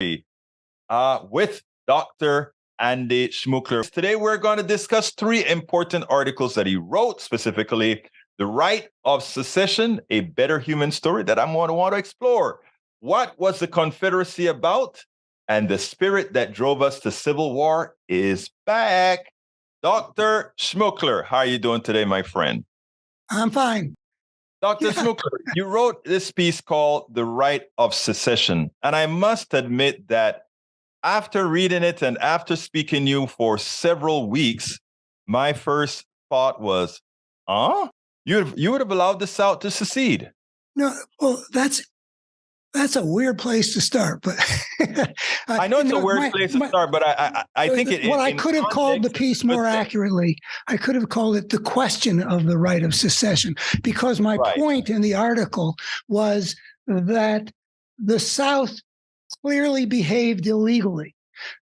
with Dr. Andy Schmookler. Today, we're going to discuss three important articles that he wrote, specifically The Right of Secession, A Better Human Story, that I'm going to want to explore. What was the Confederacy about? And the spirit that drove us to civil war is back. Dr. Schmookler, how are you doing today, my friend? I'm fine. Dr. Schmookler, you wrote this piece called The Right of Secession. And I must admit that after reading it and after speaking to you for several weeks, my first thought was, you would have allowed the South to secede. No, well, that's a weird place to start, but I know it's a weird place to start, but I think what I could have called the piece more accurately, I could have called it The Question of the Right of Secession, because my point in the article was that the South clearly behaved illegally,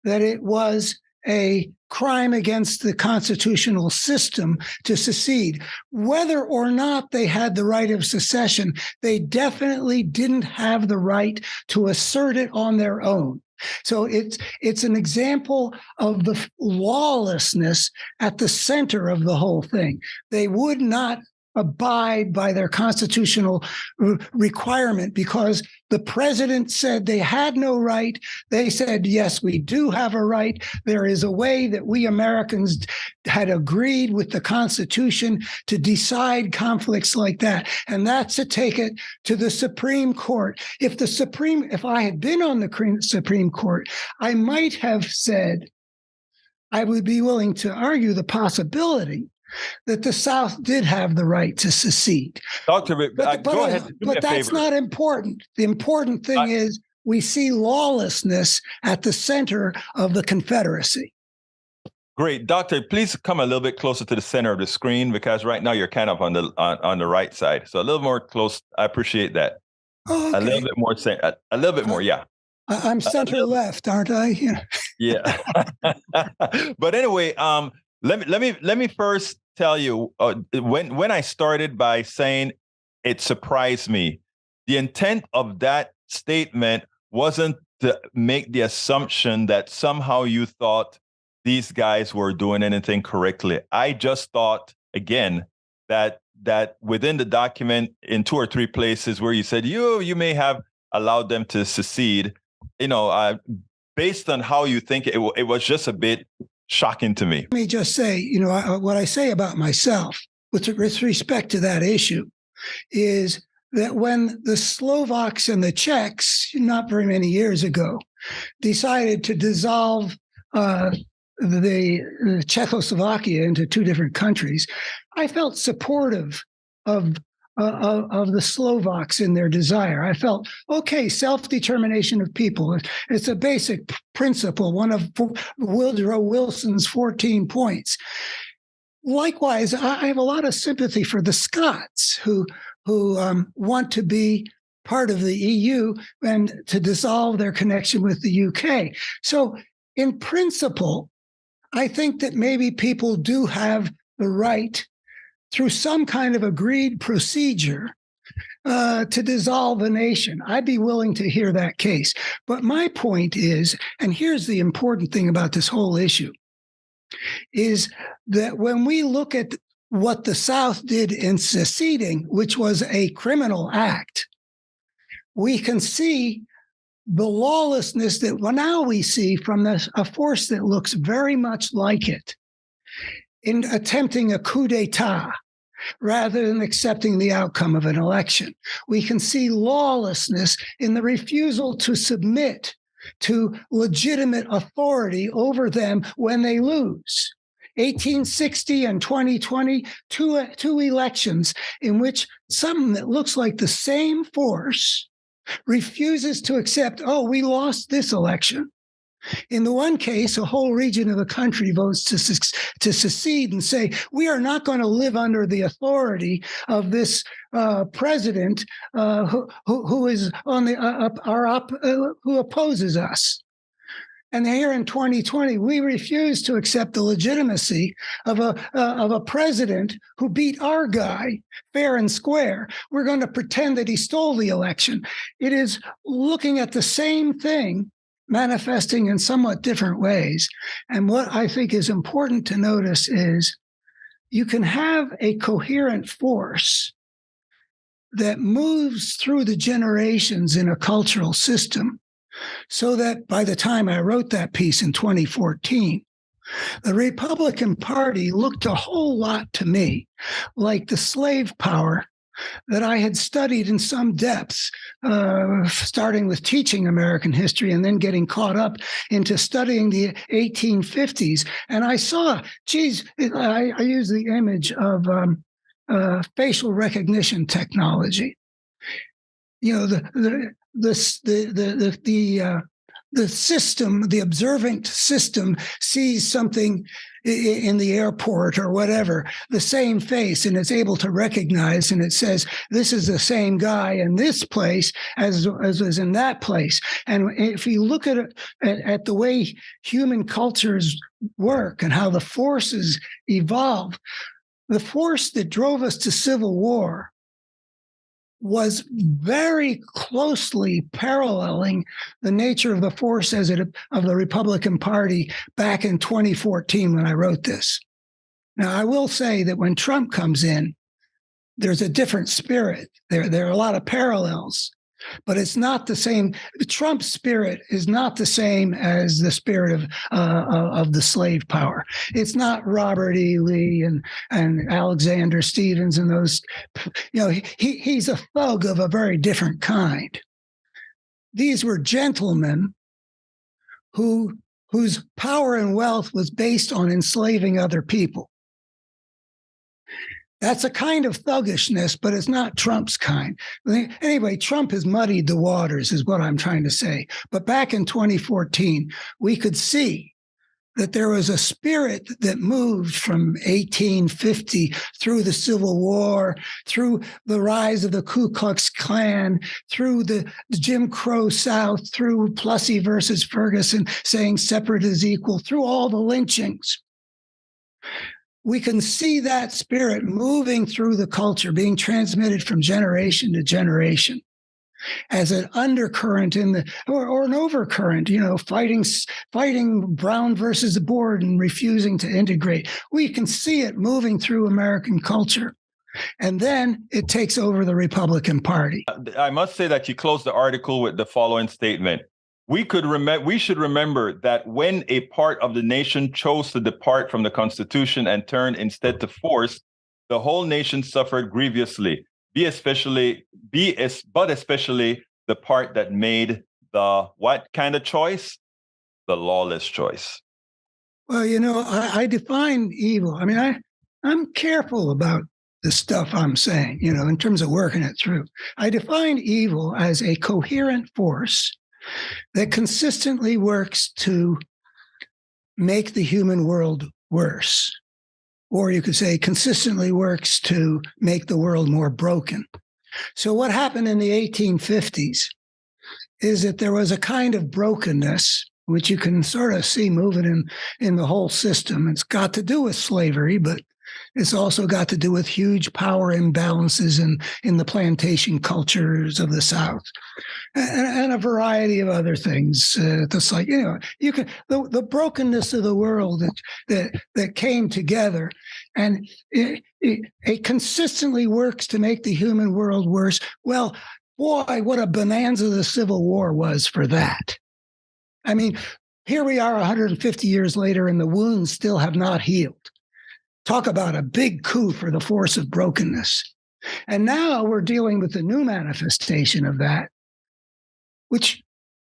that it was a crime against the constitutional system to secede. Whether or not they had the right of secession, they definitely didn't have the right to assert it on their own. So it's an example of the lawlessness at the center of the whole thing. They would not abide by their constitutional requirement because the president said they had no right. They said, yes, we do have a right. There is a way that we Americans had agreed with the Constitution to decide conflicts like that. And that's to take it to the Supreme Court. If I had been on the Supreme Court, I might have said, I would be willing to argue the possibility that the South did have the right to secede. Doctor, go ahead. But that's not important. The important thing is we see lawlessness at the center of the Confederacy. Great. Doctor, please come a little bit closer to the center of the screen, because right now you're kind of on the right side. So a little more close. I appreciate that. Oh, okay. A little bit more. Yeah. I'm center left, aren't I? Yeah. But anyway, let me first tell you, when I started by saying it surprised me, the intent of that statement wasn't to make the assumption that somehow you thought these guys were doing anything correctly. I just thought, again, that within the document, in 2 or 3 places where you said you may have allowed them to secede, based on how you think it was just a bit shocking to me. Let me just say, what I say about myself with respect to that issue is that when the Slovaks and the Czechs, not very many years ago, decided to dissolve the Czechoslovakia into 2 different countries, I felt supportive of the Slovaks in their desire. I felt, okay, self-determination of people. It's a basic principle, one of Woodrow Wilson's 14 points. Likewise, I have a lot of sympathy for the Scots who want to be part of the EU and to dissolve their connection with the UK. So in principle, I think that maybe people do have the right, through some kind of agreed procedure, to dissolve a nation. I'd be willing to hear that case. But my point is, and here's the important thing about this whole issue, is that when we look at what the South did in seceding, which was a criminal act, we can see the lawlessness that now we see from a force that looks very much like it in attempting a coup d'etat rather than accepting the outcome of an election. We can see lawlessness in the refusal to submit to legitimate authority over them when they lose. 1860 and 2020, two elections in which something that looks like the same force refuses to accept, we lost this election. In the one case, a whole region of the country votes to secede and say, we are not going to live under the authority of this president who is on who opposes us. And here in 2020, we refuse to accept the legitimacy of a president who beat our guy fair and square. We're going to pretend that he stole the election. It is looking at the same thing manifesting in somewhat different ways. And what I think is important to notice is you can have a coherent force that moves through the generations in a cultural system, so that by the time I wrote that piece in 2014, the Republican Party looked a whole lot to me like the slave power that I had studied in some depth, starting with teaching American history and then getting caught up into studying the 1850s. And I saw, geez, I use the image of facial recognition technology. You know, the system, the observant system, sees something in the airport or whatever, the same face, and it's able to recognize, and it says, this is the same guy in this place as is in that place. And if you look at the way human cultures work and how the forces evolve, the force that drove us to civil war was very closely paralleling the nature of the force of the Republican Party back in 2014 when I wrote this. Now, I will say that when Trump comes in, there's a different spirit. There are a lot of parallels, but it's not the same. Trump's spirit is not the same as the spirit of the slave power. It's not Robert E. Lee and Alexander Stevens and those. You know, he's a thug of a very different kind. These were gentlemen whose power and wealth was based on enslaving other people. That's a kind of thuggishness, but it's not Trump's kind. Anyway, Trump has muddied the waters, is what I'm trying to say. But back in 2014, we could see that there was a spirit that moved from 1850 through the Civil War, through the rise of the Ku Klux Klan, through the Jim Crow South, through Plessy versus Ferguson saying separate is equal, through all the lynchings. We can see that spirit moving through the culture, being transmitted from generation to generation as an undercurrent or an overcurrent, you know, fighting Brown versus the board and refusing to integrate. We can see it moving through American culture. And then it takes over the Republican Party. I must say that you closed the article with the following statement. We should remember that when a part of the nation chose to depart from the Constitution and turn instead to force, the whole nation suffered grievously, but especially the part that made the what kind of choice? The lawless choice. Well, you know, I define evil. I mean, I'm careful about the stuff I'm saying, you know, in terms of working it through. I define evil as a coherent force that consistently works to make the human world worse. Or you could say consistently works to make the world more broken. So what happened in the 1850s is that there was a kind of brokenness, which you can sort of see moving in the whole system. It's got to do with slavery, but it's also got to do with huge power imbalances in the plantation cultures of the South, and a variety of other things. That's like, you know, you can the brokenness of the world that came together, and it consistently works to make the human world worse. Well, boy, what a bonanza the Civil War was for that. I mean, here we are 150 years later, and the wounds still have not healed. Talk about a big coup for the force of brokenness. And now we're dealing with the new manifestation of that, which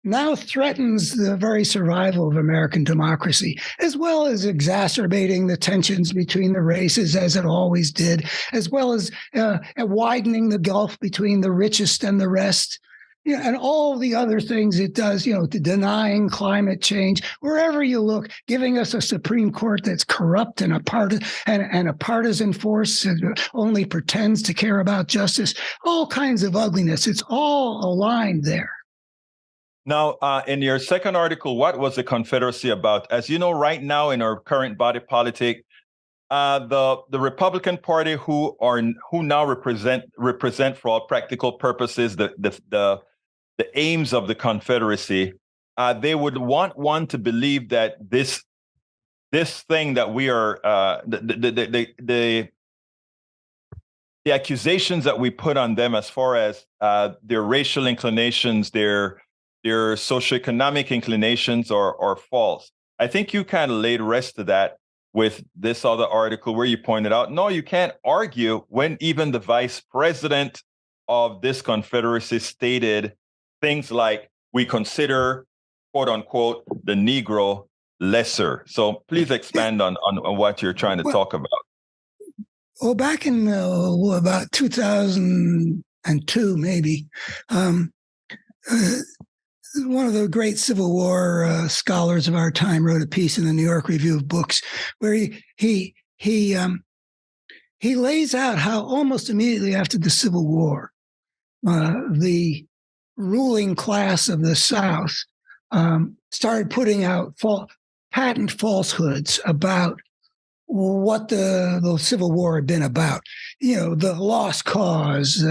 now threatens the very survival of American democracy, as well as exacerbating the tensions between the races, as it always did, as well as widening the gulf between the richest and the rest. You know, and all the other things it does, you know, denying climate change, wherever you look, giving us a Supreme Court that's corrupt and a partisan force that only pretends to care about justice, all kinds of ugliness. It's all aligned there. Now, in your second article, what was the Confederacy about? As you know, right now in our current body politic, the Republican Party, who now represent for all practical purposes the aims of the Confederacy, they would want one to believe that this thing that we are the accusations that we put on them as far as their racial inclinations, their socioeconomic inclinations are false. I think you kind of laid rest to that with this other article where you pointed out, no, you can't argue when even the vice president of this confederacy stated things like, we consider, quote unquote, the Negro lesser. So please expand on what you're trying to talk about. Well, back in about 2002, maybe, one of the great Civil War scholars of our time wrote a piece in the New York Review of Books where he lays out how almost immediately after the Civil War, the ruling class of the South started putting out patent falsehoods about what the Civil War had been about. The lost cause,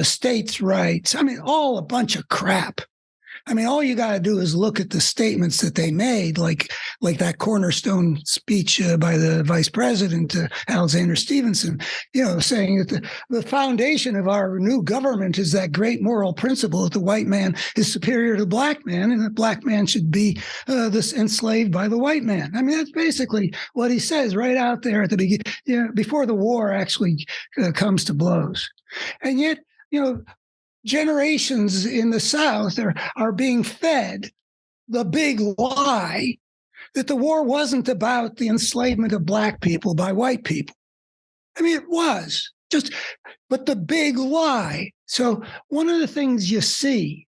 states' rights. I mean, all a bunch of crap. I mean, all you got to do is look at the statements that they made, like that cornerstone speech by the vice president, Alexander Stevenson, saying that the foundation of our new government is that great moral principle that the white man is superior to the black man and that black man should be enslaved by the white man. I mean, that's basically what he says right out there at the beginning, before the war actually comes to blows. And yet, generations in the South are being fed the big lie that the war wasn't about the enslavement of black people by white people. I mean, it was but the big lie. So one of the things you see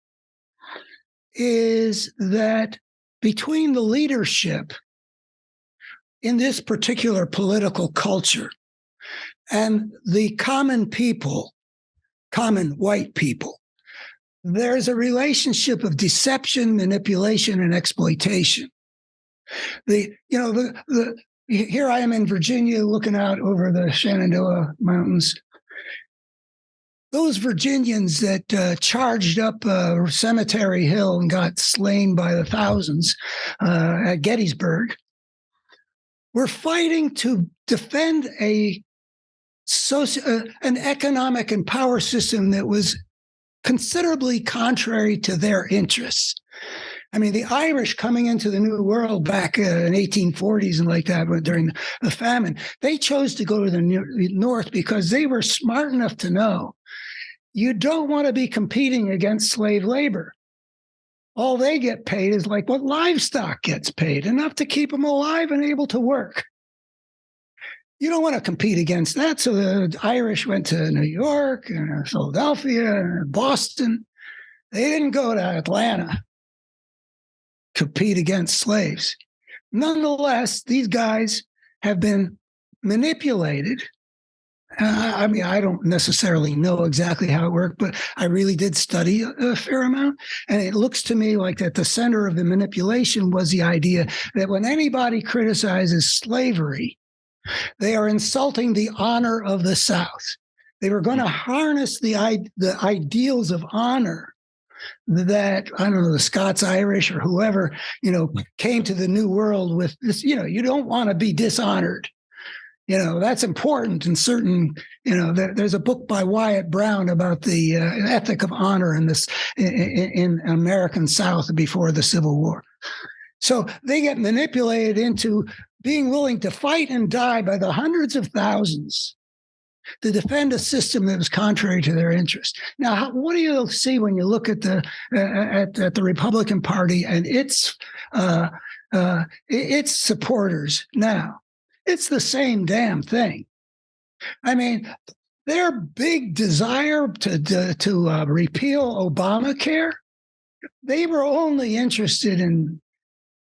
is that between the leadership in this particular political culture and the common people, common white people, there's a relationship of deception, manipulation, and exploitation. Here I am in Virginia looking out over the Shenandoah Mountains. Those Virginians that charged up Cemetery Hill and got slain by the thousands at Gettysburg were fighting to defend an economic and power system that was considerably contrary to their interests. I mean, the Irish coming into the New World back in 1840s and like that during the famine, they chose to go to the North because they were smart enough to know you don't want to be competing against slave labor. All they get paid is like what livestock gets paid, enough to keep them alive and able to work. You don't want to compete against that. So the Irish went to New York and Philadelphia and Boston. They didn't go to Atlanta, compete against slaves. Nonetheless, these guys have been manipulated. I mean, I don't necessarily know exactly how it worked, but I really did study a fair amount. And it looks to me like at the center of the manipulation was the idea that when anybody criticizes slavery, they are insulting the honor of the South. They were going to harness the ideals of honor that, I don't know, the Scots Irish or whoever, came to the New World with this, you don't want to be dishonored. That's important in certain, there's a book by Wyatt Brown about the ethic of honor in American South before the Civil War. So they get manipulated into being willing to fight and die by the hundreds of thousands to defend a system that was contrary to their interests. Now, what do you see when you look at the Republican Party and its supporters now? It's the same damn thing. I mean, their big desire to repeal Obamacare, they were only interested in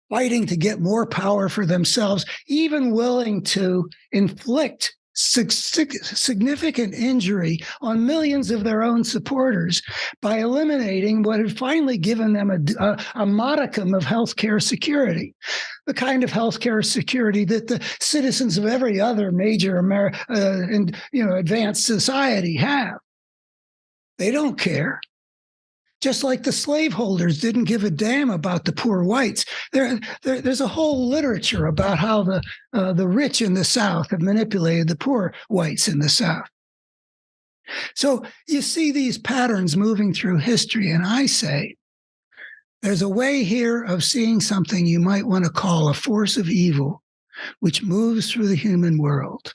fighting to get more power for themselves, even willing to inflict significant injury on millions of their own supporters by eliminating what had finally given them a modicum of healthcare security, the kind of healthcare security that the citizens of every other major advanced society have. They don't care. just like the slaveholders didn't give a damn about the poor whites. There's a whole literature about how the rich in the South have manipulated the poor whites in the South. So you see these patterns moving through history, and I say there's a way here of seeing something you might want to call a force of evil, which moves through the human world.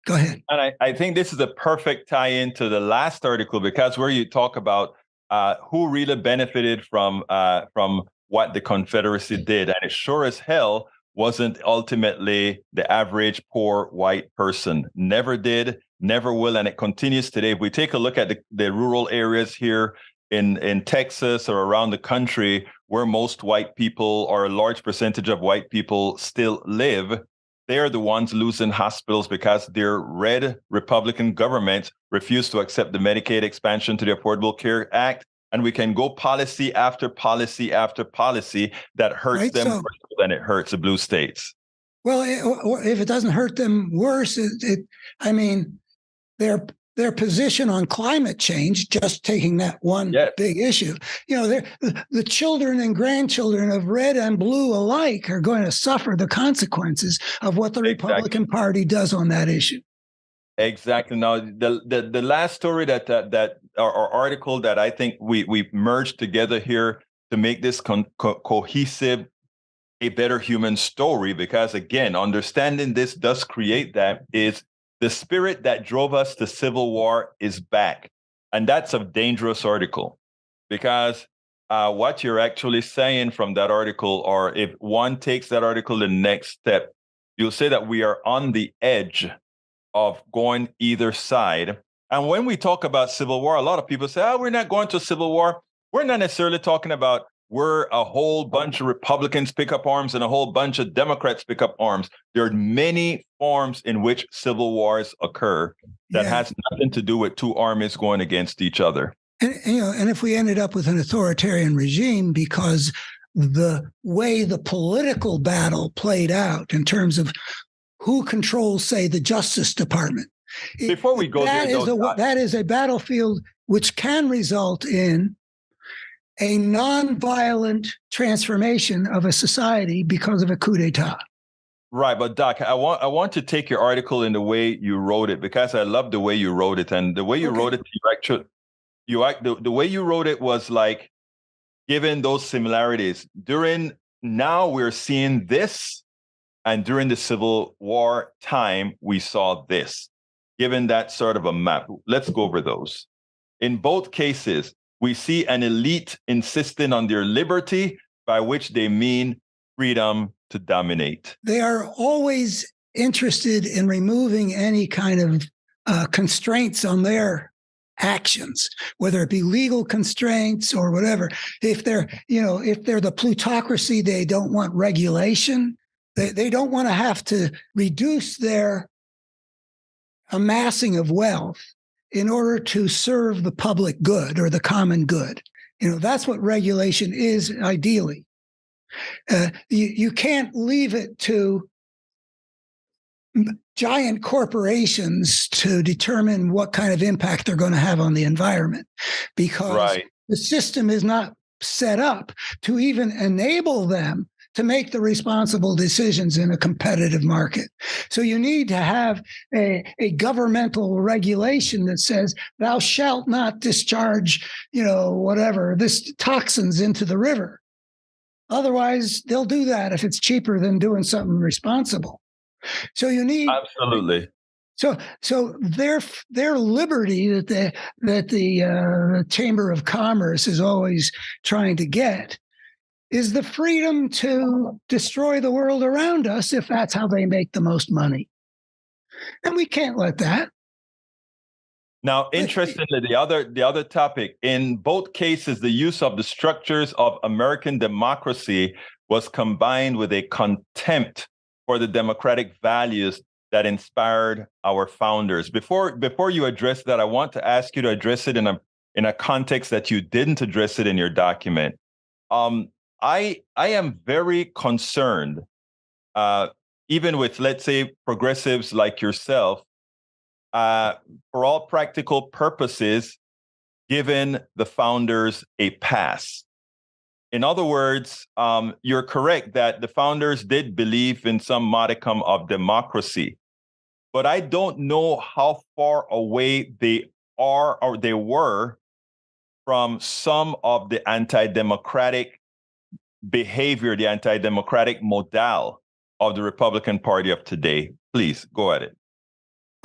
Go ahead. And I think this is a perfect tie-in to the last article, because where you talk about who really benefited from what the Confederacy did, and it sure as hell wasn't ultimately the average poor white person. Never did, never will, and it continues today. If we take a look at the rural areas here in Texas or around the country, where most white people, or a large percentage of white people, still live, they're the ones losing hospitals because their red Republican governments refuse to accept the Medicaid expansion to the Affordable Care Act. And we can go policy after policy after policy that hurts them worse than it hurts the blue states. Well, if it doesn't hurt them worse, I mean, their position on climate change, just taking that one big issue, the children and grandchildren of red and blue alike are going to suffer the consequences of what the Republican Party does on that issue. Exactly. Now, the last story that or article that I think we merged together here to make this cohesive, a better human story, because again, understanding this does create that, is the spirit that drove us to civil war is back. And that's a dangerous article, because what you're actually saying from that article, or if one takes that article the next step, you'll say that we are on the edge of going either side. And when we talk about civil war, a lot of people say, we're not going to civil war. We're not necessarily talking about where a whole bunch of Republicans pick up arms and a whole bunch of Democrats pick up arms. There are many forms in which civil wars occur that has nothing to do with two armies going against each other. And if we ended up with an authoritarian regime, because the way the political battle played out in terms of who controls, say, the Justice Department. Before we go there, that is a battlefield which can result in a nonviolent transformation of a society because of a coup d'etat. Right, but Doc, I want to take your article in the way you wrote it, because I love the way you wrote it, and the way you wrote it, the way you wrote it was like, given those similarities. Now we're seeing this. And during the Civil War time, we saw this. Given that sort of a map, let's go over those. In both cases, we see an elite insisting on their liberty, by which they mean freedom to dominate. They are always interested in removing any kind of constraints on their actions, whether it be legal constraints or whatever. If they're the plutocracy, they don't want regulation. They don't want to have to reduce their amassing of wealth in order to serve the public good or the common good. That's what regulation is, ideally. You can't leave it to giant corporations to determine what kind of impact they're going to have on the environment, because the system is not set up to even enable them to make the responsible decisions in a competitive market. So you need to have a governmental regulation that says, thou shalt not discharge, this toxins into the river. Otherwise, they'll do that if it's cheaper than doing something responsible. So you need absolutely. So their liberty that the Chamber of Commerce is always trying to get is the freedom to destroy the world around us if that's how they make the most money. And we can't let that. Now, interestingly, the other topic, in both cases, the use of the structures of American democracy was combined with a contempt for the democratic values that inspired our founders. Before you address that, I want to ask you to address it in a context that you didn't address it in your document. I am very concerned, even with, let's say, progressives like yourself, for all practical purposes, given the founders a pass. In other words, you're correct that the founders did believe in some modicum of democracy, but I don't know how far away they are or they were from some of the anti-democratic behavior, the anti-democratic modal of the Republican Party of today. Please go at it.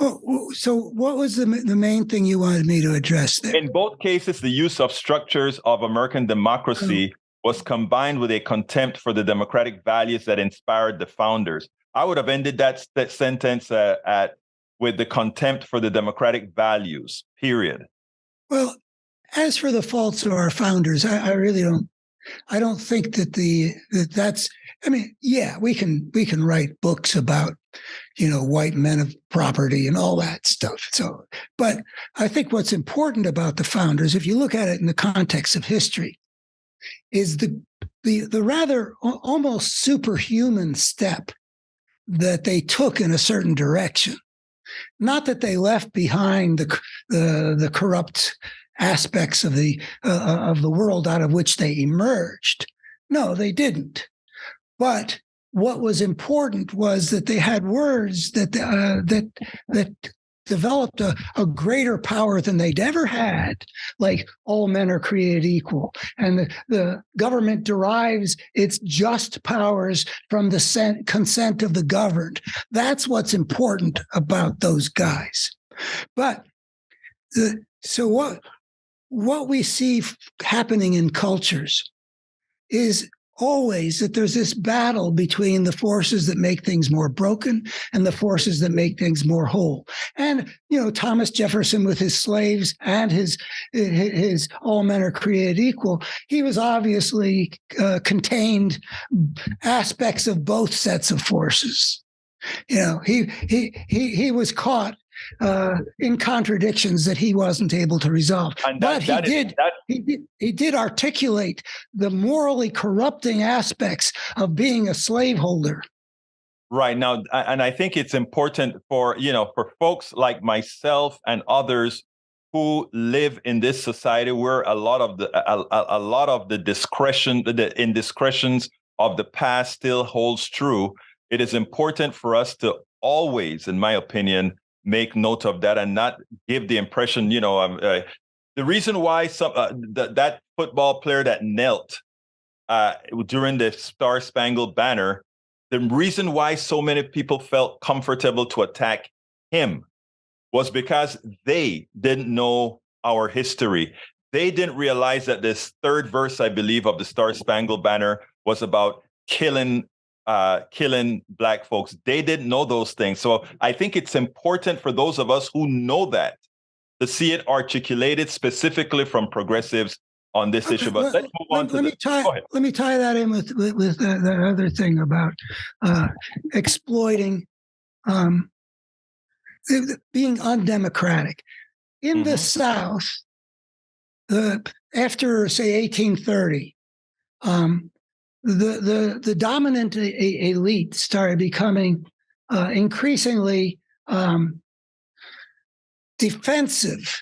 Oh, so what was the main thing you wanted me to address there? In both cases, the use of structures of American democracy was combined with a contempt for the democratic values that inspired the founders. I would have ended that sentence with the contempt for the democratic values, period. Well, as for the faults of our founders, I really don't think that that's. I mean, yeah, we can write books about, white men of property and all that stuff. So, but I think what's important about the founders, if you look at it in the context of history, is the rather almost superhuman step that they took in a certain direction. Not that they left behind the corrupt aspects of the world out of which they emerged. No, they didn't. But what was important was that they had words that developed a greater power than they'd ever had, like all men are created equal, and the government derives its just powers from the consent of the governed. That's what's important about those guys. But so what we see happening in cultures is always that there's this battle between the forces that make things more broken and the forces that make things more whole. And, Thomas Jefferson with his slaves and his all men are created equal, he was obviously contained aspects of both sets of forces. He was caught in contradictions that he wasn't able to resolve. But he did articulate the morally corrupting aspects of being a slaveholder. Right now, and I think it's important for folks like myself and others who live in this society where a lot of the indiscretions of the past still holds true. It is important for us to always, in my opinion, make note of that and not give the impression, the reason why that football player that knelt during the Star-Spangled Banner, the reason why so many people felt comfortable to attack him was because they didn't know our history. They didn't realize that this third verse, I believe, of the Star-Spangled Banner was about killing Black folks. They didn't know those things. So I think it's important for those of us who know that to see it articulated specifically from progressives on this issue. But let's move on to let me tie that in with the other thing about exploiting being undemocratic. In the South, after, say, 1830, the dominant elite started becoming increasingly defensive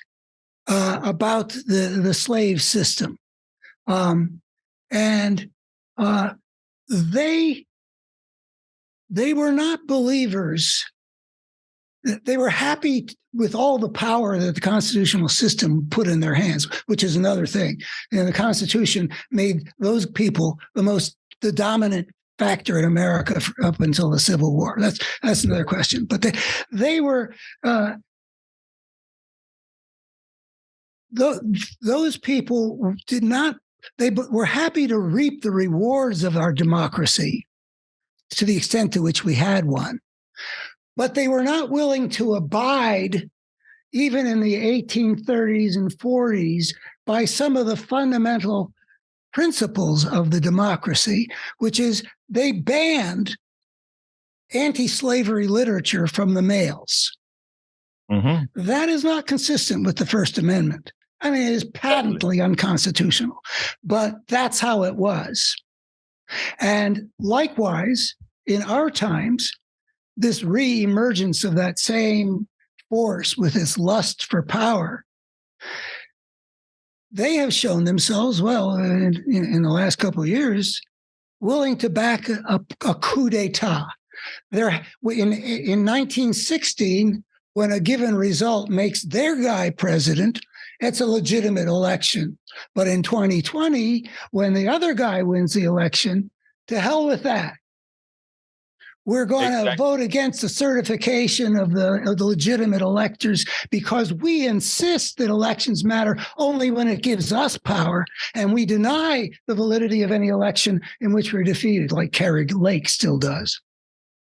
about the slave system, and they were not believers. They were happy with all the power that the constitutional system put in their hands, which is another thing. And the Constitution made those people the dominant factor in America up until the Civil War. That's another question. But they were those people did not. They were happy to reap the rewards of our democracy to the extent to which we had one. But they were not willing to abide, even in the 1830s and 40s, by some of the fundamental principles of the democracy, which is they banned anti-slavery literature from the mails. That is not consistent with the First Amendment. I mean, it is patently unconstitutional, but that's how it was. And likewise, in our times, this re-emergence of that same force with its lust for power they have shown themselves, well, in the last couple of years, willing to back a coup d'etat. In 1916, when a given result makes their guy president, it's a legitimate election. But in 2020, when the other guy wins the election, to hell with that. We're going to vote against the certification of the legitimate electors because we insist that elections matter only when it gives us power, and we deny the validity of any election in which we're defeated, like Kerry Lake still does.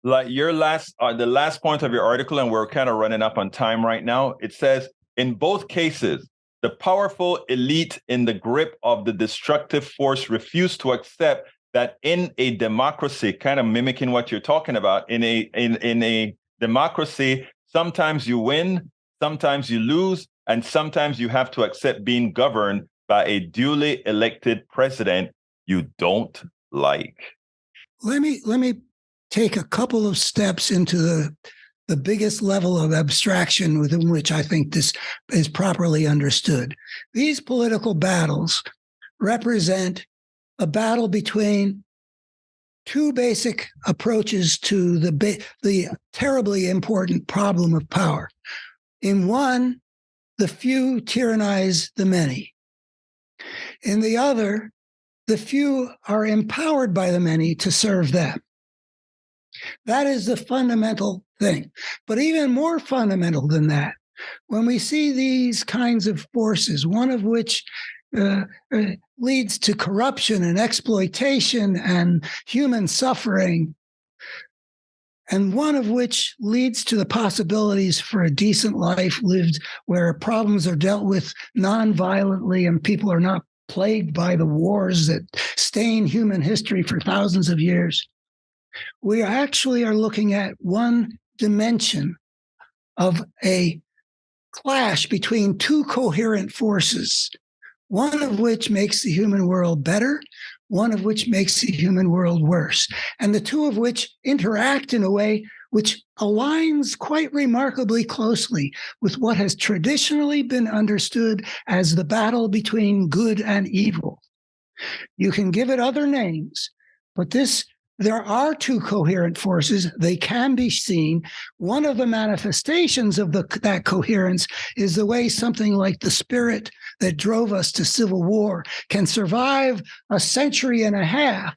Like your the last point of your article, and we're kind of running up on time right now. It says, in both cases, the powerful elite in the grip of the destructive force refuse to accept that in a democracy, kind of mimicking what you're talking about, in a democracy, sometimes you win, sometimes you lose, and sometimes you have to accept being governed by a duly elected president you don't like. Let me take a couple of steps into the biggest level of abstraction within which I think this is properly understood. These political battles represent a battle between two basic approaches to the terribly important problem of power. In one, the few tyrannize the many. In the other, the few are empowered by the many to serve them. That is the fundamental thing. But even more fundamental than that, when we see these kinds of forces, one of which leads to corruption and exploitation and human suffering, and one of which leads to the possibilities for a decent life lived where problems are dealt with non-violently and people are not plagued by the wars that stain human history for thousands of years. We actually are looking at one dimension of a clash between two coherent forces, one of which makes the human world better, one of which makes the human world worse, and the two of which interact in a way which aligns quite remarkably closely with what has traditionally been understood as the battle between good and evil. You can give it other names, but there are two coherent forces. They can be seen. One of the manifestations of that coherence is the way something like the spirit that drove us to civil war can survive a century and a half,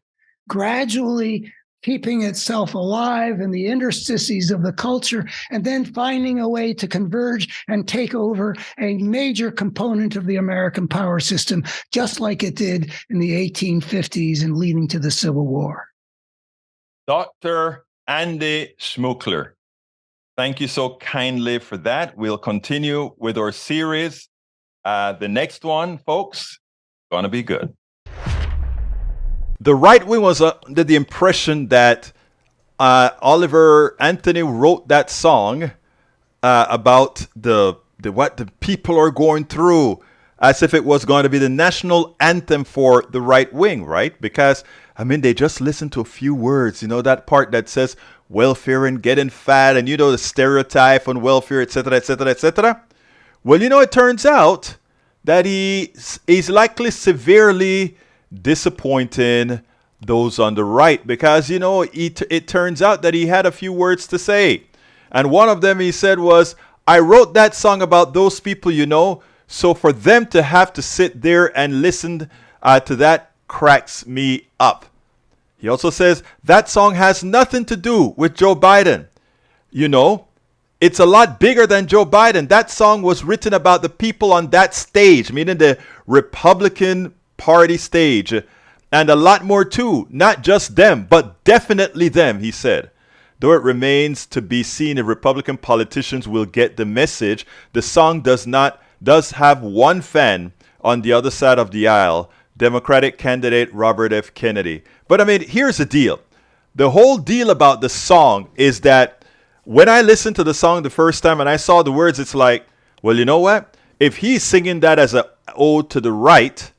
gradually keeping itself alive in the interstices of the culture, and then finding a way to converge and take over a major component of the American power system, just like it did in the 1850s and leading to the Civil War. Dr. Andy Schmookler, thank you so kindly for that. We'll continue with our series. The next one, folks, gonna be good. The right wing was under the impression that Oliver Anthony wrote that song about the what the people are going through, as if it was going to be the national anthem for the right wing, right? Because I mean, they just listen to a few words, that part that says welfare and getting fat, and the stereotype on welfare, etc., etc., etc. Well, it turns out that he's likely severely disappointing those on the right, because it turns out that he had a few words to say, and one of them he said was, "I wrote that song about those people, so for them to have to sit there and listen to that cracks me up." He also says that song has nothing to do with Joe Biden. It's a lot bigger than Joe Biden. That song was written about the people on that stage, meaning the Republican Party stage, and a lot more too. Not just them, but definitely them, he said. Though it remains to be seen if Republican politicians will get the message, the song does have one fan on the other side of the aisle, Democratic candidate Robert F. Kennedy. But I mean, here's the deal. The whole deal about the song is that when I listened to the song the first time and I saw the words, it's like, well, you know what? If he's singing that as an ode to the right,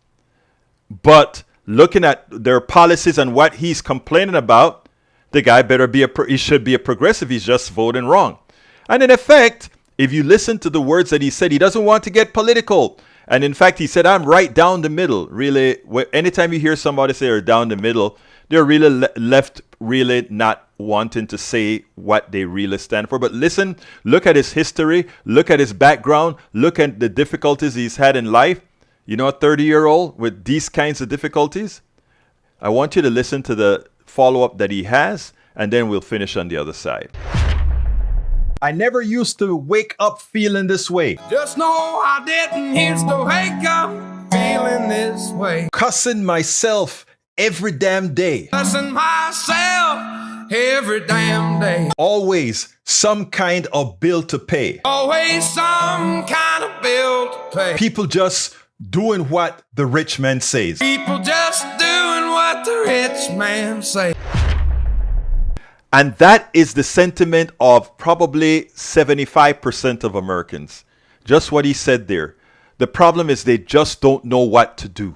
but looking at their policies and what he's complaining about, the guy better he should be a progressive. He's just voting wrong. And in effect, if you listen to the words that he said, he doesn't want to get political. And in fact, he said, I'm right down the middle. Really, anytime you hear somebody say they're down the middle, they're really left really not wanting to say what they really stand for. But listen, look at his history, look at his background, look at the difficulties he's had in life. You know, a 30-year-old with these kinds of difficulties. I want you to listen to the follow-up that he has, and then we'll finish on the other side. I never used to wake up feeling this way. Just know I didn't used to wake up feeling this way. Cussing myself every damn day. Cussing myself every damn day. Always some kind of bill to pay. Always some kind of bill to pay. People just doing what the rich man says. People just doing what the rich man says. And that is the sentiment of probably 75% of Americans. Just what he said there. The problem is they just don't know what to do.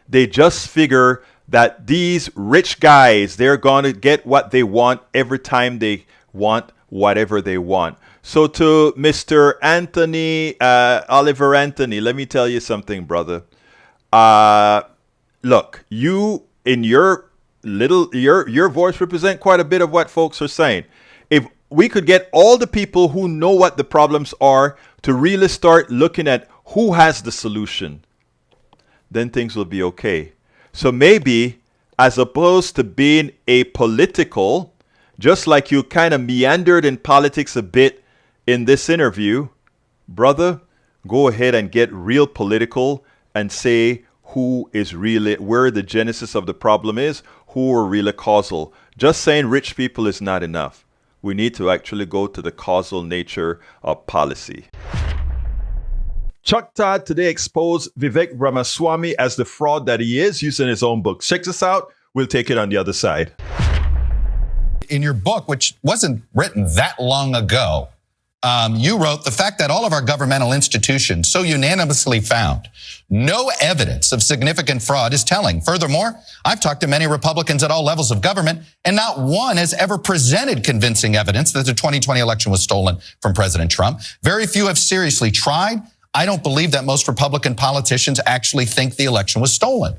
They just figure that these rich guys, they're going to get what they want every time they want whatever they want. So to Mr. Anthony, Oliver Anthony, let me tell you something, brother. Look, you in your voice represent quite a bit of what folks are saying. If we could get all the people who know what the problems are to really start looking at who has the solution, then things will be okay. So maybe as opposed to being apolitical, just like you kind of meandered in politics a bit in this interview, brother, go ahead and get real political and say who is really, where the genesis of the problem is, who are really causal. Just saying rich people is not enough. We need to actually go to the causal nature of policy. Chuck Todd today exposed Vivek Ramaswamy as the fraud that he is using his own book. Check this out. We'll take it on the other side. In your book, which wasn't written that long ago, you wrote, the fact that all of our governmental institutions so unanimously found no evidence of significant fraud is telling. Furthermore, I've talked to many Republicans at all levels of government, and not one has ever presented convincing evidence that the 2020 election was stolen from President Trump. Very few have seriously tried. I don't believe that most Republican politicians actually think the election was stolen.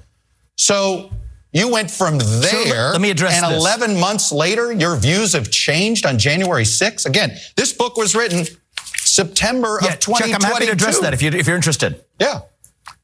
So you went from there, let me address and this. 11 months later, your views have changed on January 6th. Again, this book was written September of 2022. Chuck, I'm happy to address that if you're interested. Yeah.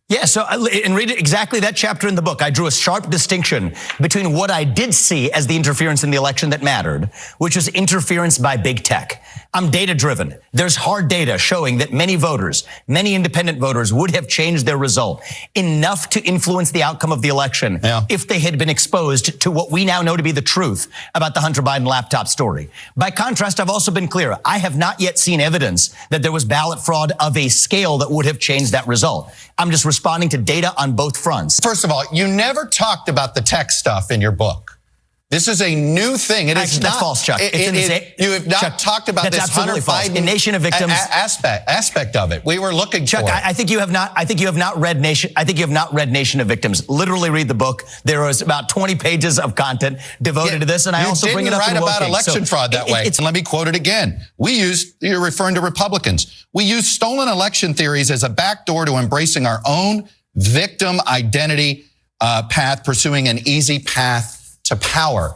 Yeah, so and read exactly that chapter in the book. I drew a sharp distinction between what I did see as the interference in the election that mattered, which was interference by big tech. I'm data-driven. There's hard data showing that many voters, many independent voters would have changed their result enough to influence the outcome of the election if they had been exposed to what we now know to be the truth about the Hunter Biden laptop story. By contrast, I've also been clear. I have not yet seen evidence that there was ballot fraud of a scale that would have changed that result. I'm just responding to data on both fronts. First of all, you never talked about the tech stuff in your book. This is a new thing. It is that's false, Chuck. You have not talked about this Hunter Biden in Nation of Victims aspect of it. We were looking Chuck, for it. I think you have not read Nation of Victims. Literally read the book. There was about 20 pages of content devoted to this, and I also bring it up in You didn't write about Woking. election fraud that way. And let me quote it again. You're referring to Republicans. We use stolen election theories as a backdoor to embracing our own victim identity path, pursuing an easy path to power.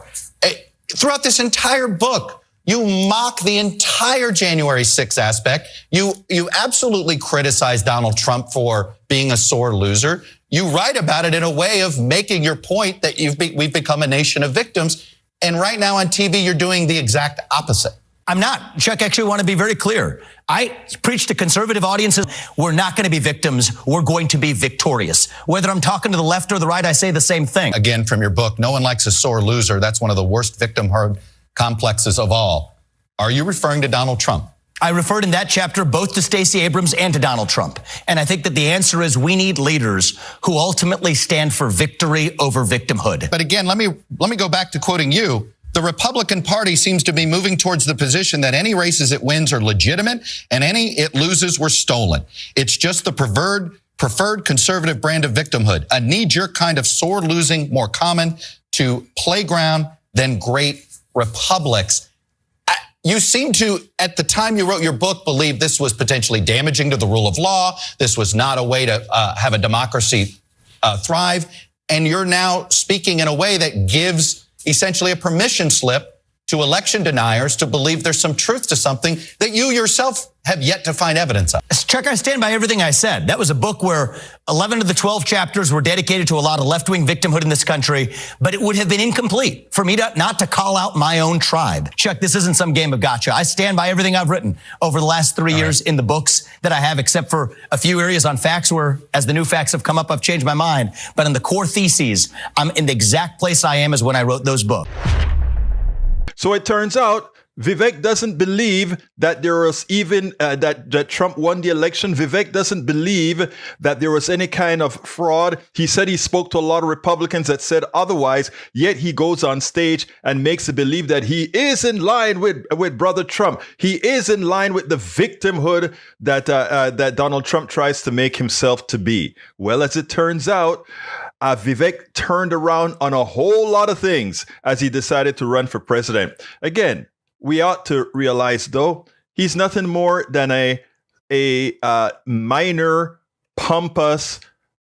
Throughout this entire book, you mock the entire January 6th aspect. You absolutely criticize Donald Trump for being a sore loser. You write about it in a way of making your point that we've become a nation of victims. And right now on TV, you're doing the exact opposite. I'm not. Chuck, actually want to be very clear. I preach to conservative audiences. We're not going to be victims. We're going to be victorious. Whether I'm talking to the left or the right, I say the same thing. Again, from your book, no one likes a sore loser. That's one of the worst victimhood complexes of all. Are you referring to Donald Trump? I referred in that chapter both to Stacey Abrams and to Donald Trump. And I think that the answer is we need leaders who ultimately stand for victory over victimhood. But again, let me go back to quoting you. The Republican Party seems to be moving towards the position that any races it wins are legitimate and any it loses were stolen. It's just the preferred conservative brand of victimhood, a knee-jerk kind of sore losing, more common to playground than great republics. you seem to, at the time you wrote your book, believe this was potentially damaging to the rule of law. This was not a way to have a democracy thrive. And you're now speaking in a way that gives essentially a permission slip to election deniers to believe there's some truth to something that you yourself have yet to find evidence of. Chuck, I stand by everything I said. That was a book where 11 of the 12 chapters were dedicated to a lot of left-wing victimhood in this country, but it would have been incomplete for me not to call out my own tribe. Chuck, this isn't some game of gotcha. I stand by everything I've written over the last 3 years in the books that I have, except for a few areas on facts where, as the new facts have come up, I've changed my mind. But in the core theses, I'm in the exact place I am as when I wrote those books. So it turns out Vivek doesn't believe that there was even that Trump won the election. Vivek doesn't believe that there was any kind of fraud. He said he spoke to a lot of Republicans that said otherwise, yet he goes on stage and makes it believe that he is in line with Brother Trump. He is in line with the victimhood that Donald Trump tries to make himself to be. Well, as it turns out, Vivek turned around on a whole lot of things as he decided to run for president. Again, we ought to realize, though, he's nothing more than a minor, pompous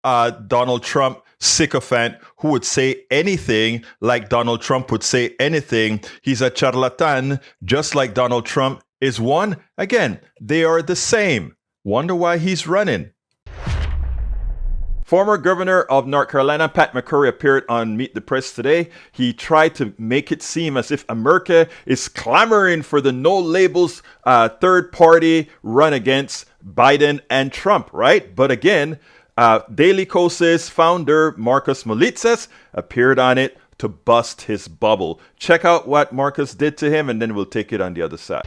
Donald Trump sycophant who would say anything like Donald Trump would say anything. He's a charlatan, just like Donald Trump is one. Again, they are the same. Wonder why he's running. Former governor of North Carolina, Pat McCurry, appeared on Meet the Press today. He tried to make it seem as if America is clamoring for the no labels third party run against Biden and Trump, right? But again, Daily Kos's founder, Markos Moulitsas, appeared on it to bust his bubble. Check out what Markos did to him, and then we'll take it on the other side.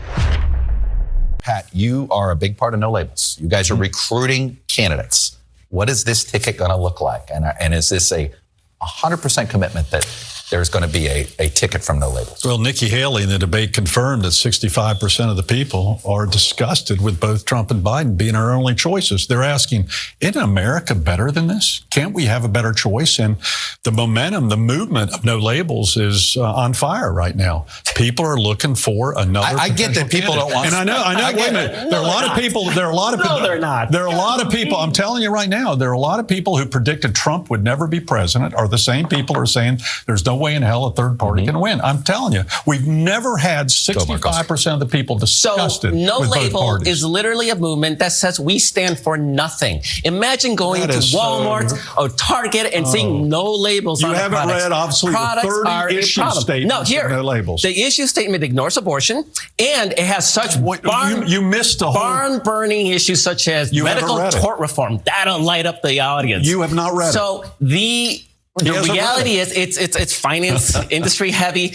Pat, you are a big part of No Labels. You guys are recruiting candidates. What is this ticket going to look like? And is this a 100% commitment that there's going to be a ticket from No Labels? Well, Nikki Haley in the debate confirmed that 65% of the people are disgusted with both Trump and Biden being our only choices. They're asking, isn't America better than this? Can't we have a better choice? And the momentum, the movement of No Labels is on fire right now. People are looking for another. I get that people don't want. And I know. Wait a minute. There are a lot of people. There are a lot of people. No, they're not. There are a lot of people. I'm telling you right now. There are a lot of people who predicted Trump would never be president. Are the same people who are saying there's no way in hell a third party can win. I'm telling you, we've never had 65% of the people disgusted with both parties. No Label is literally a movement that says we stand for nothing. Imagine going to Walmart or Target and seeing No Labels on the products. You haven't read, obviously, the 30 issue statements of No Labels. The issue statement ignores abortion, and it has such you missed a whole barn-burning issues such as medical tort reform. That'll light up the audience. You have not read it. So the reality is it's finance industry heavy.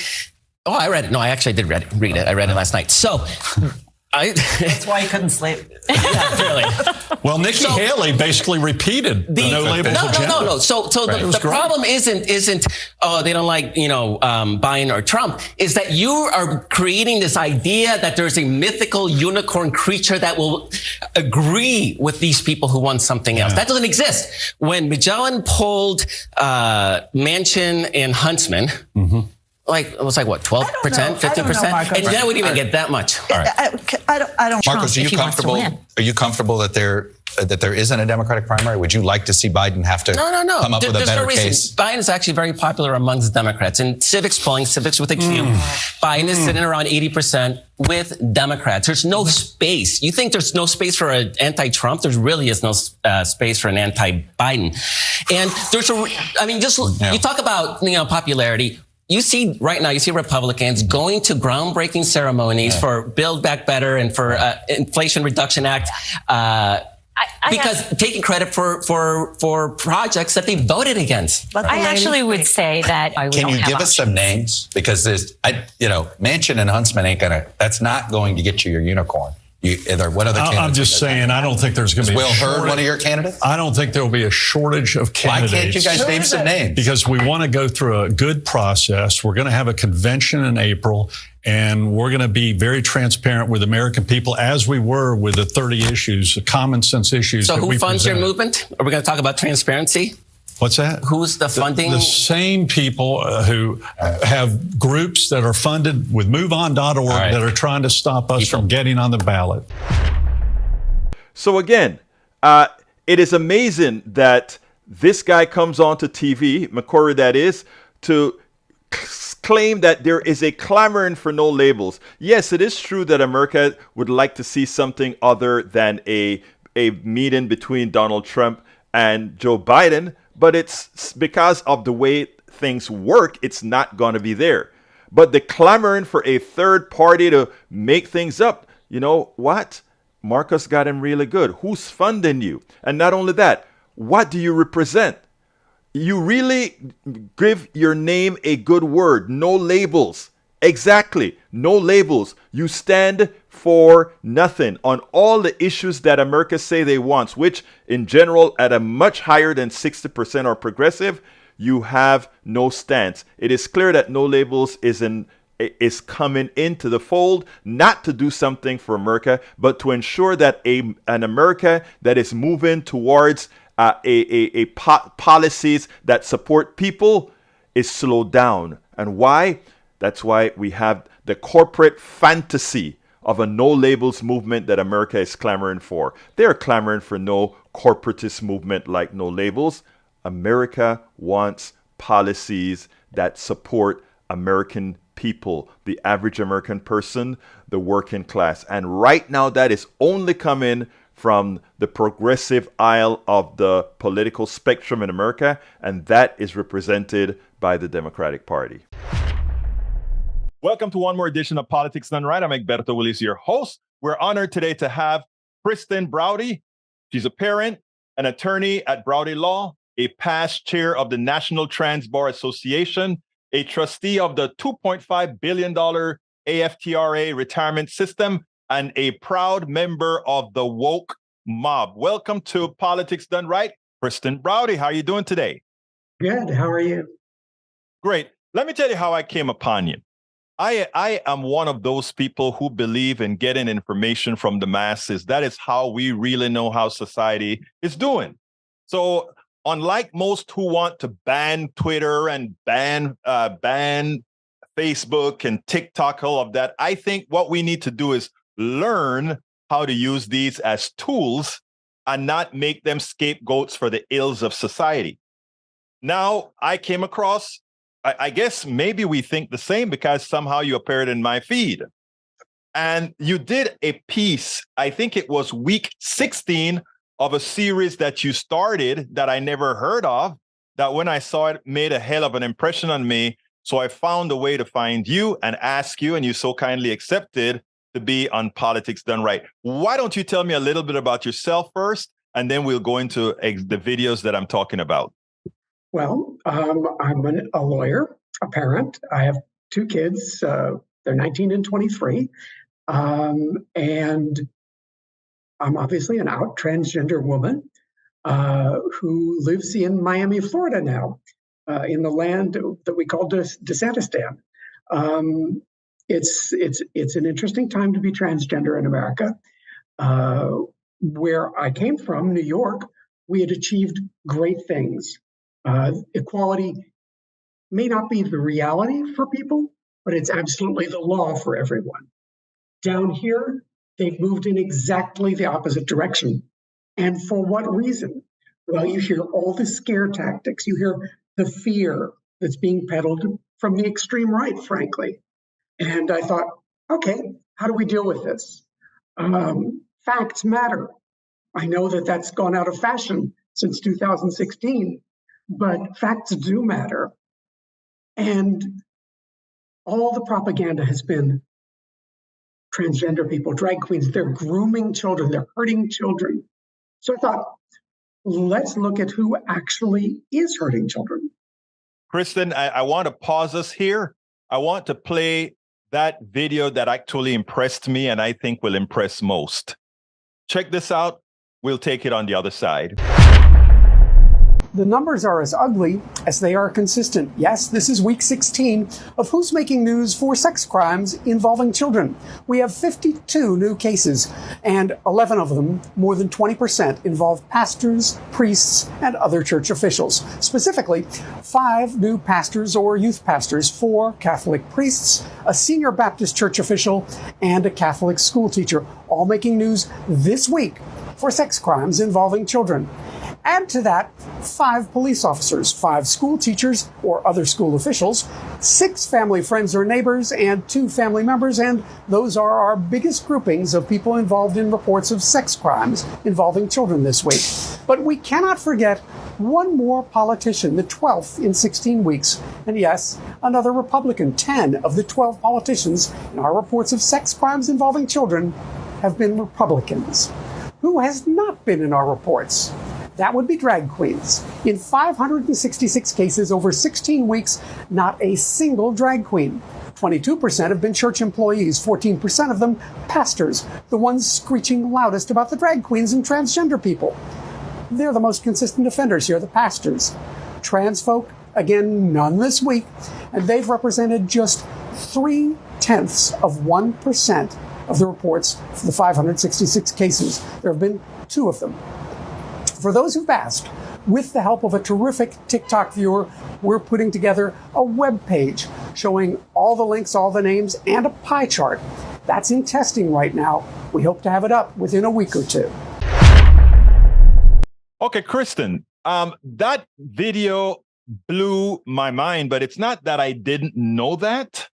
Oh, I read it. No, I actually did read it. I read it last night. So that's why you couldn't sleep. Yeah, clearly. Well, Nikki Haley basically repeated the No Labels agenda. No. So the problem isn't they don't like Biden or Trump. Is that you are creating this idea that there's a mythical unicorn creature that will agree with these people who want something else. That doesn't exist. When Magellan polled Manchin and Huntsman. Mm-hmm. It was what, 12%, 15%? And that wouldn't even get that much. All right. I don't. Markos, are you comfortable that there isn't a Democratic primary? Would you like to see Biden have to come up with a better case? Biden is actually very popular amongst Democrats. In civics polling, civics with a Q, Biden is sitting around 80% with Democrats. There's no space. You think there's no space for an anti-Trump? There really is no space for an anti-Biden. And you talk about popularity. You see right now, you see Republicans going to groundbreaking ceremonies for Build Back Better and for Inflation Reduction Act, because taking credit for projects that they voted against. But I actually would say that Can you give us some names? Because Manchin and Huntsman that's not going to get you your unicorn. What other candidates? I'm just saying, I don't think there's going to be Will Hurd one of your candidates? I don't think there will be a shortage of candidates. Why can't you guys name some names? Because we want to go through a good process. We're going to have a convention in April, and we're going to be very transparent with American people, as we were with the 30 issues, the common sense issues. So who funds your movement? Are we going to talk about transparency? What's that? Who's the funding? The same people who have groups that are funded with MoveOn.org that are trying to stop us from getting on the ballot. So again, it is amazing that this guy comes onto TV, McCrory that is, to claim that there is a clamoring for no labels. Yes, it is true that America would like to see something other than a meeting between Donald Trump and Joe Biden, but it's because of the way things work, it's not going to be there. But the clamoring for a third party to make things up, you know what? Markos got him really good. Who's funding you? And not only that, what do you represent? You really give your name a good word. No labels. Exactly. No labels. You stand for nothing on all the issues that America say they want, which in general at a much higher than 60% are progressive. You have no stance. It is clear that no labels is coming into the fold, not to do something for America, but to ensure that an America that is moving towards policies that support people is slowed down. And why? That's why we have the corporate fantasy of a no labels movement that America is clamoring for. They're clamoring for no corporatist movement like no labels. America wants policies that support American people, the average American person, the working class. And right now that is only coming from the progressive aisle of the political spectrum in America, and that is represented by the Democratic Party. Welcome to one more edition of Politics Done Right. I'm Egberto Willis, your host. We're honored today to have Kristen Browde. She's a parent, an attorney at Browde Law, a past chair of the National Trans Bar Association, a trustee of the $2.5 billion AFTRA retirement system, and a proud member of the woke mob. Welcome to Politics Done Right. Kristen Browde, how are you doing today? Good. How are you? Great. Let me tell you how I came upon you. I am one of those people who believe in getting information from the masses. That is how we really know how society is doing. So unlike most who want to ban Twitter and ban Facebook and TikTok, all of that, I think what we need to do is learn how to use these as tools and not make them scapegoats for the ills of society. Now, I came across, I guess maybe we think the same because somehow you appeared in my feed. And you did a piece, I think it was week 16 of a series that you started that I never heard of, that when I saw it made a hell of an impression on me. So I found a way to find you and ask you, and you so kindly accepted to be on Politics Done Right. Why don't you tell me a little bit about yourself first, and then we'll go into the videos that I'm talking about. Well, I'm a lawyer, a parent. I have two kids. They're 19 and 23. And I'm obviously an out transgender woman who lives in Miami, Florida now, in the land that we call Desantistan. It's an interesting time to be transgender in America. Where I came from, New York, we had achieved great things. Equality may not be the reality for people, but it's absolutely the law for everyone. Down here, they've moved in exactly the opposite direction. And for what reason? Well, you hear all the scare tactics. You hear the fear that's being peddled from the extreme right, frankly. And I thought, okay, how do we deal with this? Facts matter. I know that that's gone out of fashion since 2016, but facts do matter. And all the propaganda has been transgender people, drag queens, they're grooming children, they're hurting children. So I thought, let's look at who actually is hurting children. Kristen, I want to pause us here. I want to play that video that actually impressed me and I think will impress most. Check this out. We'll take it on the other side. The numbers are as ugly as they are consistent. Yes, this is week 16 of Who's Making News for Sex Crimes Involving Children. We have 52 new cases, and 11 of them, more than 20%, involve pastors, priests, and other church officials. Specifically, 5 new pastors or youth pastors, 4 Catholic priests, a senior Baptist church official, and a Catholic school teacher, all making news this week for sex crimes involving children. Add to that 5 police officers, 5 school teachers or other school officials, 6 family friends or neighbors, and 2 family members, and those are our biggest groupings of people involved in reports of sex crimes involving children this week. But we cannot forget one more politician, the 12th in 16 weeks. And yes, another Republican. 10 of the 12 politicians in our reports of sex crimes involving children have been Republicans. Who has not been in our reports? That would be drag queens. In 566 cases over 16 weeks, not a single drag queen. 22% have been church employees, 14% of them pastors, the ones screeching loudest about the drag queens and transgender people. They're the most consistent offenders here, the pastors. Trans folk, again, none this week, and they've represented just 0.3% of the reports for the 566 cases. There have been 2 of them. For those who've asked, with the help of a terrific TikTok viewer, we're putting together a web page showing all the links, all the names, and a pie chart. That's in testing right now. We hope to have it up within a week or 2. Okay, Kristen, that video blew my mind, but it's not that I didn't know that,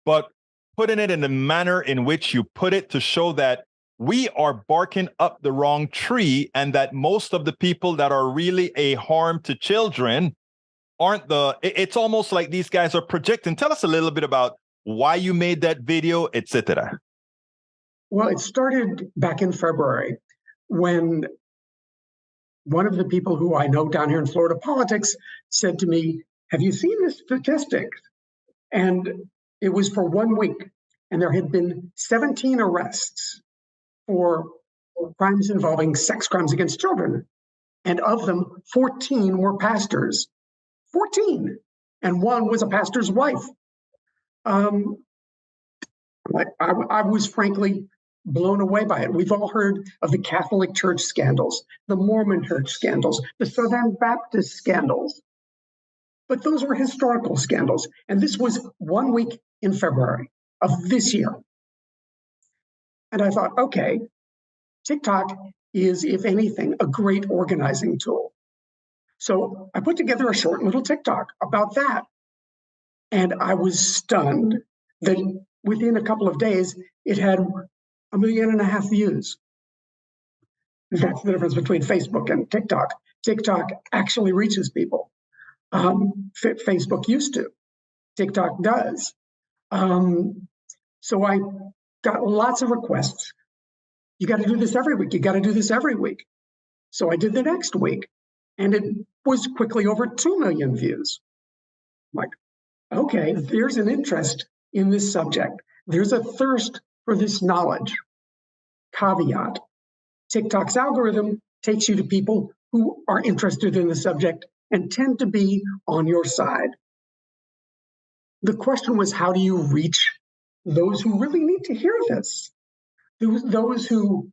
but putting it in the manner in which you put it to show that we are barking up the wrong tree and that most of the people that are really a harm to children aren't it's almost like these guys are projecting. Tell us a little bit about why you made that video, etc. Well, it started back in February when one of the people who I know down here in Florida politics said to me, "Have you seen the statistics?" And it was for 1 week, and there had been 17 arrests for crimes involving sex crimes against children. And of them, 14 were pastors. 14. And 1 was a pastor's wife. I was frankly blown away by it. We've all heard of the Catholic Church scandals, the Mormon Church scandals, the Southern Baptist scandals. But those were historical scandals. And this was 1 week in February of this year. And I thought, okay, TikTok is, if anything, a great organizing tool. So I put together a short little TikTok about that. And I was stunned that within a couple of days, it had 1.5 million views. That's the difference between Facebook and TikTok. TikTok actually reaches people. Facebook used to. TikTok does. So I got lots of requests. You got to do this every week. You got to do this every week. So I did the next week, and it was quickly over 2 million views. I'm like, okay, there's an interest in this subject. There's a thirst for this knowledge. Caveat: TikTok's algorithm takes you to people who are interested in the subject and tend to be on your side. The question was, how do you reach those who really need to hear this? Those who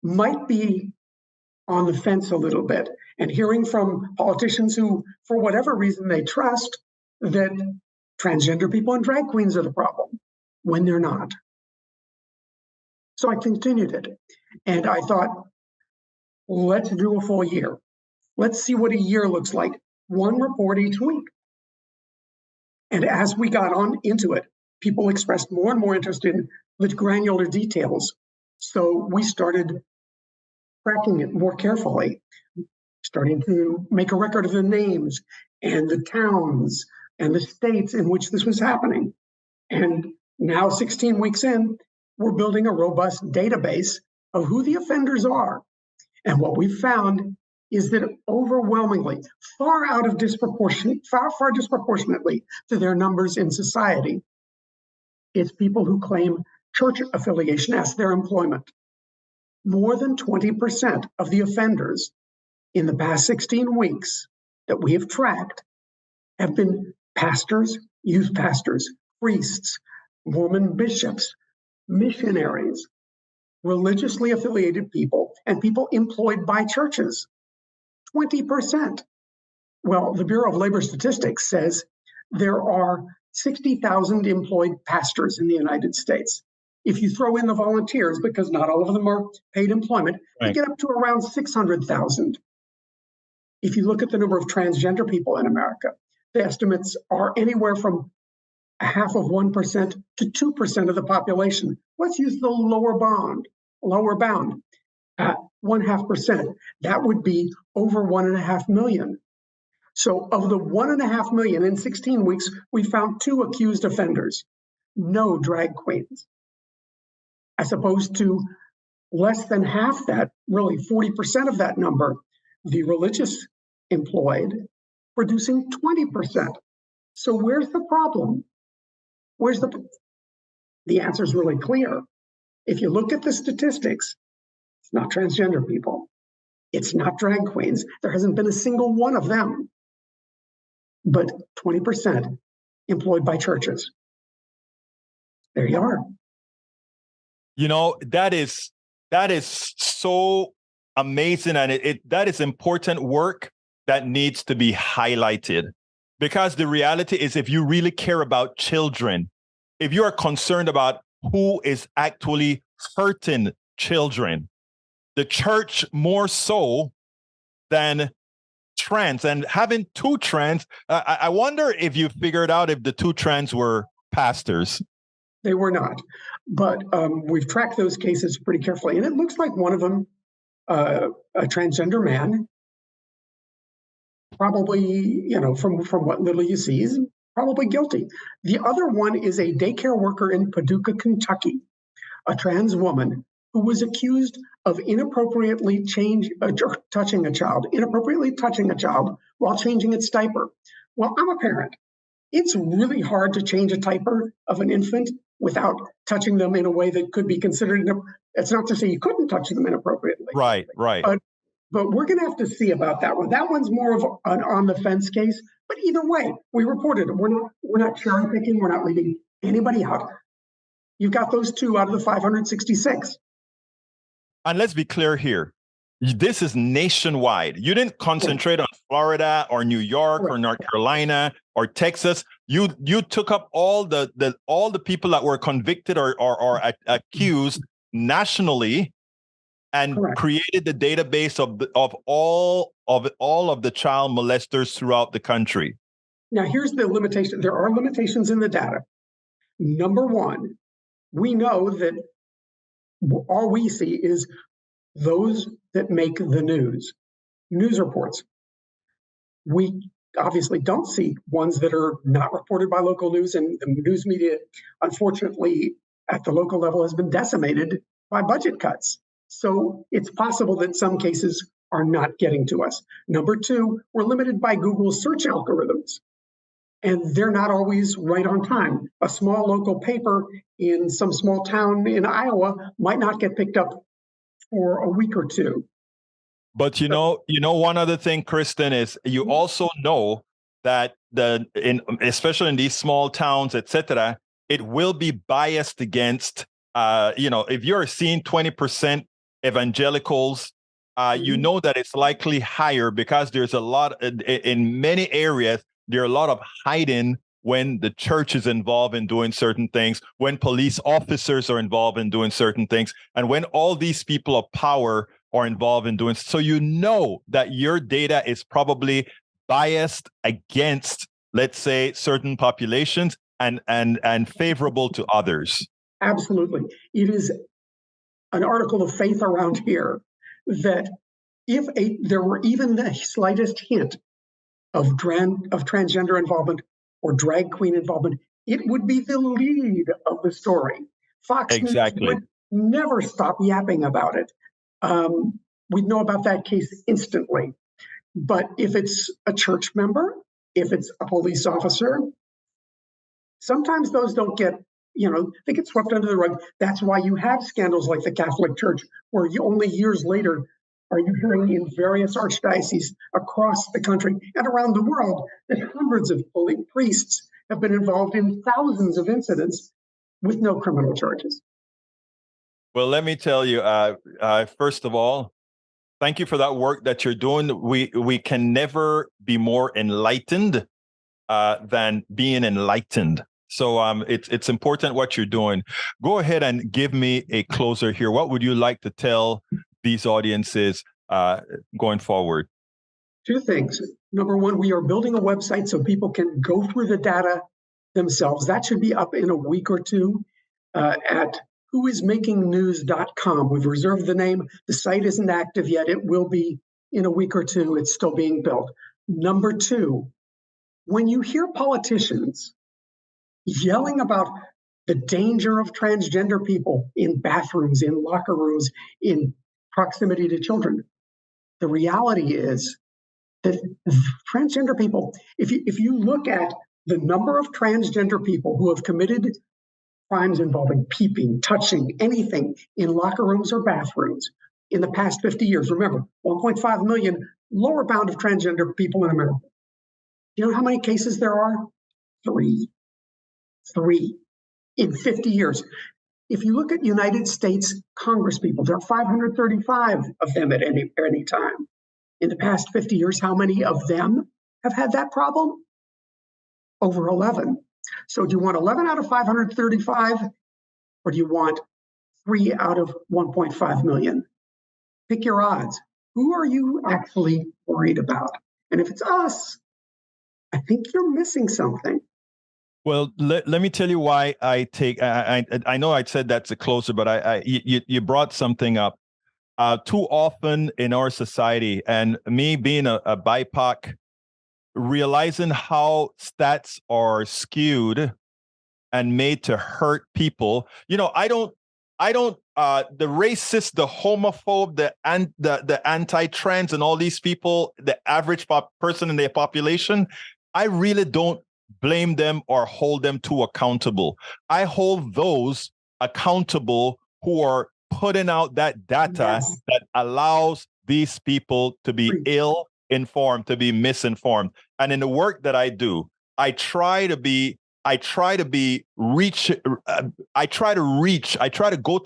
might be on the fence a little bit and hearing from politicians who, for whatever reason, they trust that transgender people and drag queens are the problem when they're not. So I continued it. And I thought, let's do a full year. Let's see what a year looks like. 1 report each week. And as we got on into it, people expressed more and more interest in the granular details. So we started tracking it more carefully, starting to make a record of the names and the towns and the states in which this was happening. And now, 16 weeks in, we're building a robust database of who the offenders are. And what we've found is that overwhelmingly, far disproportionately to their numbers in society, it's people who claim church affiliation as their employment. More than 20% of the offenders in the past 16 weeks that we have tracked have been pastors, youth pastors, priests, woman bishops, missionaries, religiously affiliated people, and people employed by churches. 20%. Well, the Bureau of Labor Statistics says there are 60,000 employed pastors in the United States. If you throw in the volunteers, because not all of them are paid employment, you get up to around 600,000. If you look at the number of transgender people in America, the estimates are anywhere from 0.5% to 2% of the population. Let's use the lower bound, 0.5%. That would be over 1.5 million. So of the 1.5 million in 16 weeks, we found 2 accused offenders, no drag queens, as opposed to less than half that, really 40% of that number, the religious employed, producing 20%. So where's the problem? The answer is really clear. If you look at the statistics, it's not transgender people. It's not drag queens. There hasn't been a single one of them. But 20% employed by churches. There you are. You know, that is so amazing, and that is important work that needs to be highlighted. Because the reality is, if you really care about children, if you are concerned about who is actually hurting children, the church more so than trans, and having 2 trans, I wonder if you figured out if the 2 trans were pastors. They were not, but we've tracked those cases pretty carefully, and it looks like one of them, a transgender man, probably, from what little you see, is probably guilty. The other one is a daycare worker in Paducah, Kentucky, a trans woman who was accused of inappropriately touching a child while changing its diaper. Well, I'm a parent. It's really hard to change a diaper of an infant without touching them in a way that could be considered. It's not to say you couldn't touch them inappropriately. Right. But we're going to have to see about that one. That one's more of an on-the-fence case. But either way, we reported it. We're not cherry picking. We're not leaving anybody out. You've got those 2 out of the 566. And let's be clear here. This is nationwide. You didn't concentrate on Florida or New York or North Carolina or Texas. You took up all the people that were convicted or accused nationally, and created the database of all of the child molesters throughout the country. Now, here's the limitation. There are limitations in the data. Number one, we know that all we see is those that make the news reports. We obviously don't see ones that are not reported by local news, and the news media, unfortunately, at the local level has been decimated by budget cuts. So it's possible that some cases are not getting to us. Number two, we're limited by Google's search algorithms, and they're not always right on time. A small local paper in some small town in Iowa might not get picked up for a week or two. But you know, one other thing, Kristen, is you also know that especially in these small towns, etc., it will be biased against. If you're seeing 20% evangelicals, you know that it's likely higher because there's a lot in many areas. There are a lot of hiding when the church is involved in doing certain things, when police officers are involved in doing certain things, and when all these people of power are involved in doing. So you know that your data is probably biased against, let's say, certain populations and favorable to others. Absolutely. It is an article of faith around here that if there were even the slightest hint of transgender involvement or drag queen involvement, it would be the lead of the story. Fox News would never stop yapping about it. We'd know about that case instantly. But if it's a church member, if it's a police officer, sometimes those don't get, they get swept under the rug. That's why you have scandals like the Catholic Church, where only years later, Are you hearing in various archdioceses across the country and around the world that hundreds of holy priests have been involved in thousands of incidents with no criminal charges? Well, let me tell you, first of all, thank you for that work that you're doing. We can never be more enlightened than being enlightened. So it's important what you're doing. Go ahead and give me a closer here. What would you like to tell these audiences going forward? Two things. Number one, we are building a website so people can go through the data themselves. That should be up in a week or two at whoismakingnews.com. We've reserved the name. The site isn't active yet. It will be in a week or two. It's still being built. Number two, when you hear politicians yelling about the danger of transgender people in bathrooms, in locker rooms, in proximity to children, the reality is that transgender people, if you look at the number of transgender people who have committed crimes involving peeping, touching, anything in locker rooms or bathrooms in the past 50 years, remember, 1.5 million lower bound of transgender people in America. Do you know how many cases there are? Three in 50 years. If you look at United States Congress people, there are 535 of them at any time. In the past 50 years, how many of them have had that problem? Over 11. So do you want 11 out of 535, or do you want 3 out of 1.5 million? Pick your odds. Who are you actually worried about? And if it's us, I think you're missing something. Well, let me tell you why I take. I know I said that's a closer, but you brought something up. Too often in our society, and me being a BIPOC, realizing how stats are skewed and made to hurt people. You know, I don't. The racist, the homophobe, the anti-trans, and all these people, the average person in their population, I really don't blame them or hold them to accountable. I hold those accountable who are putting out that data that allows these people to be ill-informed, to be misinformed. And in the work that I do, I try to go to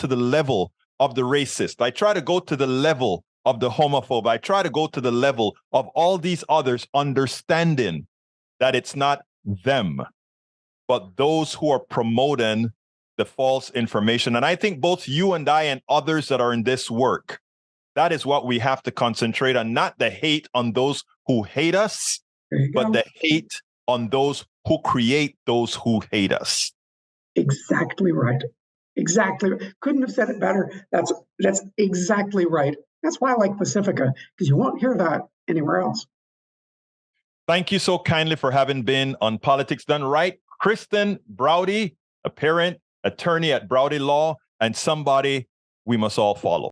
the level of the racist. I try to go to the level of the homophobe. I try to go to the level of all these others, understanding that it's not them, but those who are promoting the false information. And I think both you and I and others that are in this work, that is what we have to concentrate on, not the hate on those who hate us, but the hate on those who create those who hate us. Exactly right. Exactly. Couldn't have said it better. That's exactly right. That's why I like Pacifica, because you won't hear that anywhere else. Thank you so kindly for having been on Politics Done Right. Kristen Browde, a parent, attorney at Browde Law, and somebody we must all follow.